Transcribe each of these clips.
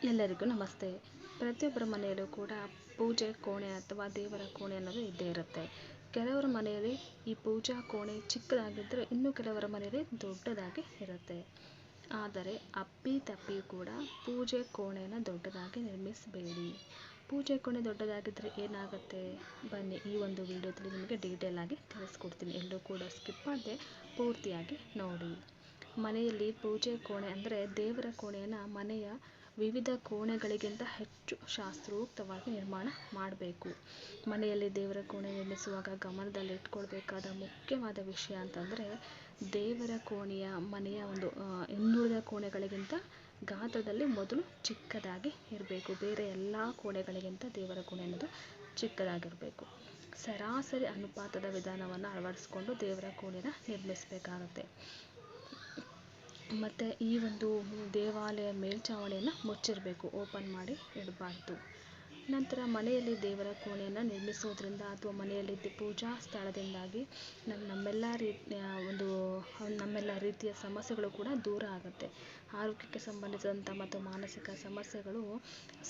ಎಲ್ಲರಿಗೂ ನಮಸ್ತೆ. ಪ್ರತಿಯೊಬ್ಬರ ಮನೆಯಲ್ಲೂ ಕೂಡ ಪೂಜೆ ಕೋಣೆ ಅಥವಾ ದೇವರ ಕೋಣೆ ಅನ್ನೋದು ಇದ್ದೇ ಇರುತ್ತೆ. ಕೆಲವರ ಮನೆಯಲ್ಲಿ ಈ ಪೂಜಾ ಕೋಣೆ ಚಿಕ್ಕದಾಗಿದ್ದರೆ ಇನ್ನು ಕೆಲವರ ಮನೆಯಲ್ಲಿ ದೊಡ್ಡದಾಗಿ ಇರುತ್ತೆ. ಆದರೆ ಅಪ್ಪಿತಪ್ಪಿ ಕೂಡ ಪೂಜೆ ಕೋಣೆಯನ್ನು ದೊಡ್ಡದಾಗಿ ನಿರ್ಮಿಸಬೇಡಿ. ಪೂಜೆ ಕೋಣೆ ದೊಡ್ಡದಾಗಿದ್ದರೆ ಏನಾಗುತ್ತೆ, ಬನ್ನಿ ಈ ಒಂದು ವಿಡಿಯೋದಲ್ಲಿ ನಿಮಗೆ ಡೀಟೇಲ್ ಆಗಿ ತಿಳಿಸ್ಕೊಡ್ತೀನಿ. ಎಲ್ಲರೂ ಕೂಡ ಸ್ಕಿಪ್ ಮಾಡದೆ ಪೂರ್ತಿಯಾಗಿ ನೋಡಿ. ಮನೆಯಲ್ಲಿ ಪೂಜೆ ಕೋಣೆ ಅಂದರೆ ದೇವರ ಕೋಣೆಯನ್ನು ಮನೆಯ ವಿವಿಧ ಕೋಣೆಗಳಿಗಿಂತ ಹೆಚ್ಚು ಶಾಸ್ತ್ರೋಕ್ತವಾಗಿ ನಿರ್ಮಾಣ ಮಾಡಬೇಕು. ಮನೆಯಲ್ಲಿ ದೇವರ ಕೋಣೆ ನಿರ್ಮಿಸುವಾಗ ಗಮನದಲ್ಲಿಟ್ಕೊಳ್ಬೇಕಾದ ಮುಖ್ಯವಾದ ವಿಷಯ ಅಂತಂದರೆ, ದೇವರ ಕೋಣೆಯ ಮನೆಯ ಒಂದು ಇನ್ನುಳಿದ ಕೋಣೆಗಳಿಗಿಂತ ಗಾತ್ರದಲ್ಲಿ ಮೊದಲು ಚಿಕ್ಕದಾಗಿ ಇರಬೇಕು. ಬೇರೆ ಎಲ್ಲ ಕೋಣೆಗಳಿಗಿಂತ ದೇವರ ಕೋಣೆ ಅನ್ನೋದು ಚಿಕ್ಕದಾಗಿರಬೇಕು. ಸರಾಸರಿ ಅನುಪಾತದ ವಿಧಾನವನ್ನು ಅಳವಡಿಸ್ಕೊಂಡು ದೇವರ ಕೋಣೆನ ನಿರ್ಮಿಸಬೇಕಾಗುತ್ತೆ. ಮತ್ತು ಈ ಒಂದು ದೇವಾಲಯ ಮೇಲ್ಛಾವಣಿಯನ್ನು ಮುಚ್ಚಿರಬೇಕು, ಓಪನ್ ಮಾಡಿ ಇಡಬಾರ್ದು. ನಂತರ ಮನೆಯಲ್ಲಿ ದೇವರ ಕೋಣೆಯನ್ನು ನಿರ್ಮಿಸೋದ್ರಿಂದ ಅಥವಾ ಮನೆಯಲ್ಲಿ ಪೂಜಾ ಸ್ಥಳದಿಂದಾಗಿ ನಮ್ಮೆಲ್ಲ ರೀತಿಯ ಸಮಸ್ಯೆಗಳು ಕೂಡ ದೂರ ಆಗುತ್ತೆ. ಆರೋಗ್ಯಕ್ಕೆ ಸಂಬಂಧಿಸಿದಂಥ ಮತ್ತು ಮಾನಸಿಕ ಸಮಸ್ಯೆಗಳು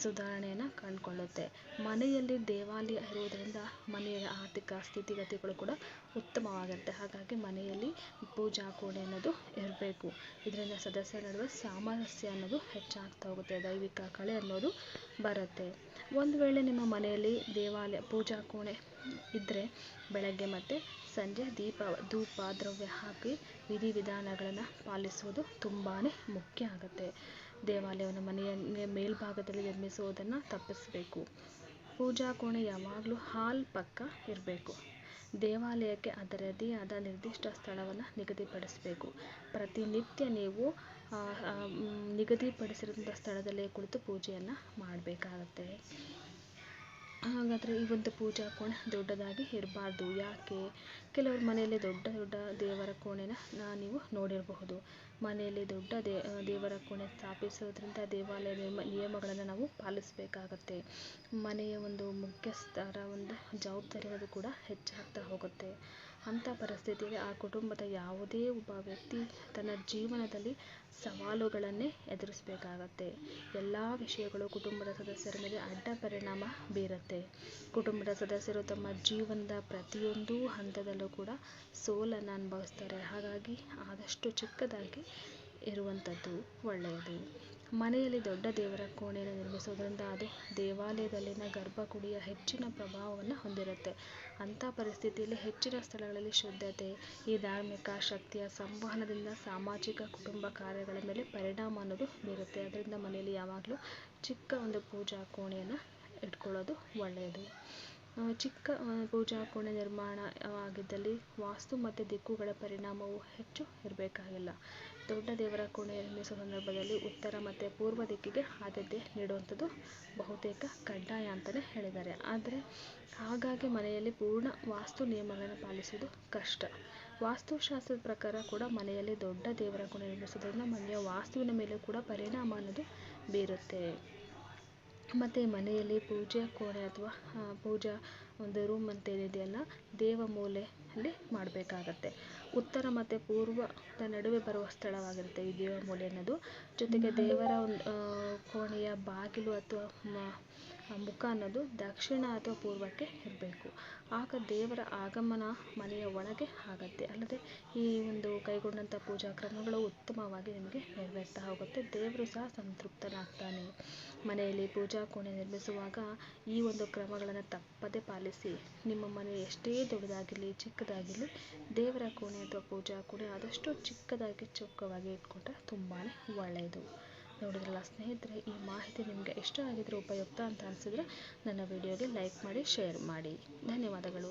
ಸುಧಾರಣೆಯನ್ನು ಕಂಡುಕೊಳ್ಳುತ್ತೆ. ಮನೆಯಲ್ಲಿ ದೇವಾಲಯ ಇರುವುದರಿಂದ ಮನೆಯ ಆರ್ಥಿಕ ಸ್ಥಿತಿಗತಿಗಳು ಕೂಡ ಉತ್ತಮವಾಗಿರುತ್ತೆ. ಹಾಗಾಗಿ ಮನೆಯಲ್ಲಿ ಪೂಜಾ ಕೋಣೆ ಅನ್ನೋದು ಇರಬೇಕು. ಇದರಿಂದ ಸದಸ್ಯರ ನಡುವೆ ಸಾಮರಸ್ಯ ಅನ್ನೋದು ಹೆಚ್ಚಾಗ್ತಾ ಹೋಗುತ್ತೆ, ದೈವಿಕ ಕಳೆ ಅನ್ನೋದು ಬರುತ್ತೆ. ಒಂದು ವೇಳೆ ನಿಮ್ಮ ಮನೆಯಲ್ಲಿ ಪೂಜಾ ಕೋಣೆ ಇದ್ದರೆ ಬೆಳಗ್ಗೆ ಮತ್ತು ಸಂಜೆ ಧೂಪ ದ್ರವ್ಯ ಹಾಕಿ ವಿಧಿವಿಧಾನಗಳನ್ನು ಪಾಲಿಸುವುದು ತುಂಬಾ ಮುಖ್ಯ ಆಗುತ್ತೆ. ದೇವಾಲಯವನ್ನು ಮನೆಯ ಮೇಲ್ಭಾಗದಲ್ಲಿ ನಿರ್ಮಿಸುವುದನ್ನು ತಪ್ಪಿಸಬೇಕು. ಪೂಜಾ ಕೋಣೆ ಯಾವಾಗಲೂ ಹಾಲ್ ಪಕ್ಕ ಇರಬೇಕು. ದೇವಾಲಯಕ್ಕೆ ಅದರದೇ ಆದ ನಿರ್ದಿಷ್ಟ ಸ್ಥಳವನ್ನು ನಿಗದಿಪಡಿಸಬೇಕು. ಪ್ರತಿನಿತ್ಯ ನೀವು ನಿಗದಿಪಡಿಸಿರುವಂಥ ಸ್ಥಳದಲ್ಲೇ ಕುಳಿತು ಪೂಜೆಯನ್ನು ಮಾಡಬೇಕಾಗತ್ತೆ. ಹಾಗಾದರೆ ಈ ಒಂದು ಪೂಜಾ ಕೋಣೆ ದೊಡ್ಡದಾಗಿ ಇರಬಾರ್ದು. ಯಾಕೆ? ಕೆಲವ್ರ ಮನೆಯಲ್ಲಿ ದೊಡ್ಡ ದೇವರ ಕೋಣೆನ ನೀವು ನೋಡಿರಬಹುದು. ಮನೆಯಲ್ಲಿ ದೊಡ್ಡ ದೇವರ ಕೋಣೆ ಸ್ಥಾಪಿಸೋದ್ರಿಂದ ದೇವಾಲಯದ ನಿಯಮಗಳನ್ನು ನಾವು ಪಾಲಿಸಬೇಕಾಗತ್ತೆ. ಮನೆಯ ಒಂದು ಮುಖ್ಯಸ್ಥರ ಒಂದು ಜವಾಬ್ದಾರಿ ಅನ್ನೋದು ಕೂಡ ಹೆಚ್ಚಾಗ್ತಾ ಹೋಗುತ್ತೆ. ಅಂಥ ಪರಿಸ್ಥಿತಿಯಲ್ಲಿ ಆ ಕುಟುಂಬದ ಯಾವುದೇ ಒಬ್ಬ ವ್ಯಕ್ತಿ ತನ್ನ ಜೀವನದಲ್ಲಿ ಸವಾಲುಗಳನ್ನೇ ಎದುರಿಸಬೇಕಾಗತ್ತೆ. ಎಲ್ಲ ವಿಷಯಗಳು ಕುಟುಂಬದ ಸದಸ್ಯರ ಮೇಲೆ ಅಡ್ಡ ಪರಿಣಾಮ ಬೀರುತ್ತೆ. ಕುಟುಂಬದ ಸದಸ್ಯರು ತಮ್ಮ ಜೀವನದ ಪ್ರತಿಯೊಂದು ಹಂತದಲ್ಲೂ ಕೂಡ ಸೋಲನ್ನು ಅನುಭವಿಸ್ತಾರೆ. ಹಾಗಾಗಿ ಆದಷ್ಟು ಚಿಕ್ಕದಾಗಿ ಇರುವಂಥದ್ದು ಒಳ್ಳೆಯದು. ಮನೆಯಲ್ಲಿ ದೊಡ್ಡ ದೇವರ ಕೋಣೆಯನ್ನು ನಿರ್ಮಿಸೋದ್ರಿಂದ ಅದು ದೇವಾಲಯದಲ್ಲಿನ ಗರ್ಭಗುಡಿಯ ಹೆಚ್ಚಿನ ಪ್ರಭಾವವನ್ನು ಹೊಂದಿರುತ್ತೆ. ಅಂಥ ಪರಿಸ್ಥಿತಿಯಲ್ಲಿ ಹೆಚ್ಚಿನ ಸ್ಥಳಗಳಲ್ಲಿ ಶುದ್ಧತೆ, ಈ ಧಾರ್ಮಿಕ ಶಕ್ತಿಯ ಸಂವಹನದಿಂದ ಸಾಮಾಜಿಕ ಕುಟುಂಬ ಕಾರ್ಯಗಳ ಮೇಲೆ ಪರಿಣಾಮ ಅನ್ನೋದು ಬೀರುತ್ತೆ. ಅದರಿಂದ ಮನೆಯಲ್ಲಿ ಯಾವಾಗಲೂ ಚಿಕ್ಕ ಒಂದು ಪೂಜಾ ಕೋಣೆಯನ್ನು ಇಟ್ಕೊಳ್ಳೋದು ಒಳ್ಳೆಯದು. ಚಿಕ್ಕ ಪೂಜಾ ಕೋಣೆ ನಿರ್ಮಾಣವಾಗಿದ್ದಲ್ಲಿ ವಾಸ್ತು ಮತ್ತು ದಿಕ್ಕುಗಳ ಪರಿಣಾಮವು ಹೆಚ್ಚು ಇರಬೇಕಾಗಿಲ್ಲ. ದೊಡ್ಡ ದೇವರ ಕೋಣೆ ನಿರ್ಮಿಸುವ ಸಂದರ್ಭದಲ್ಲಿ ಉತ್ತರ ಮತ್ತು ಪೂರ್ವ ದಿಕ್ಕಿಗೆ ಆದ್ಯತೆ ನೀಡುವಂಥದ್ದು ಬಹುತೇಕ ಕಡ್ಡಾಯ ಅಂತಲೇ ಹೇಳಿದ್ದಾರೆ. ಆದರೆ ಹಾಗಾಗಿ ಮನೆಯಲ್ಲಿ ಪೂರ್ಣ ವಾಸ್ತು ನಿಯಮಗಳನ್ನು ಪಾಲಿಸುವುದು ಕಷ್ಟ. ವಾಸ್ತುಶಾಸ್ತ್ರದ ಪ್ರಕಾರ ಕೂಡ ಮನೆಯಲ್ಲಿ ದೊಡ್ಡ ದೇವರ ಕೋಣೆ ನಿರ್ಮಿಸೋದ್ರಿಂದ ಮನೆಯ ವಾಸ್ತುವಿನ ಮೇಲೆ ಕೂಡ ಪರಿಣಾಮ ಅನ್ನೋದು ಬೀರುತ್ತೆ. ಮತ್ತು ಮನೆಯಲ್ಲಿ ಪೂಜೆ ಕೋಣೆ ಅಥವಾ ಪೂಜಾ ಒಂದು ರೂಮ್ ಅಂತ ಏನಿದೆಯಲ್ಲ, ದೇವ ಮೂಲೆಯಲ್ಲಿ ಮಾಡಬೇಕಾಗತ್ತೆ. ಉತ್ತರ ಮತ್ತು ಪೂರ್ವದ ನಡುವೆ ಬರುವ ಸ್ಥಳವಾಗಿರುತ್ತೆ ಈ ದೇವ ಮೂಲೆ ಅನ್ನೋದು. ಜೊತೆಗೆ ದೇವರ ಕೋಣೆಯ ಬಾಗಿಲು ಅಥವಾ ಮುಖ ಅನ್ನೋದು ದಕ್ಷಿಣ ಅಥವಾ ಪೂರ್ವಕ್ಕೆ ಇರಬೇಕು. ಆಗ ದೇವರ ಆಗಮನ ಮನೆಯ ಒಳಗೆ ಆಗುತ್ತೆ. ಅಲ್ಲದೆ ಈ ಒಂದು ಕೈಗೊಂಡಂಥ ಪೂಜಾ ಕ್ರಮಗಳು ಉತ್ತಮವಾಗಿ ನಿಮಗೆ ನೆರವೇರ್ತಾ ಹೋಗುತ್ತೆ. ದೇವರು ಸಹ ಸಂತೃಪ್ತನಾಗ್ತಾನೆ. ಮನೆಯಲ್ಲಿ ಪೂಜಾ ಕೋಣೆ ನಿರ್ಮಿಸುವಾಗ ಈ ಒಂದು ಕ್ರಮಗಳನ್ನು ತಪ್ಪದೇ ಪಾಲಿಸಿ. ನಿಮ್ಮ ಮನೆ ಎಷ್ಟೇ ದೊಡ್ಡದಾಗಿರಲಿ ಚಿಕ್ಕದಾಗಿರಲಿ, ದೇವರ ಕೋಣೆ ಅಥವಾ ಪೂಜಾ ಕೋಣೆ ಆದಷ್ಟು ಚಿಕ್ಕದಾಗಿ ಚೊಕ್ಕವಾಗಿ ಇಟ್ಕೊಂಡ್ರೆ ತುಂಬಾ ಒಳ್ಳೆಯದು. ನೋಡಿದ್ರಲ್ಲ ಸ್ನೇಹಿತರೆ, ಈ ಮಾಹಿತಿ ನಿಮಗೆ ಇಷ್ಟ ಆಗಿದ್ರೆ, ಉಪಯುಕ್ತ ಅಂತ ಅನಿಸಿದ್ರೆ ನನ್ನ ವಿಡಿಯೋಗೆ ಲೈಕ್ ಮಾಡಿ, ಶೇರ್ ಮಾಡಿ. ಧನ್ಯವಾದಗಳು.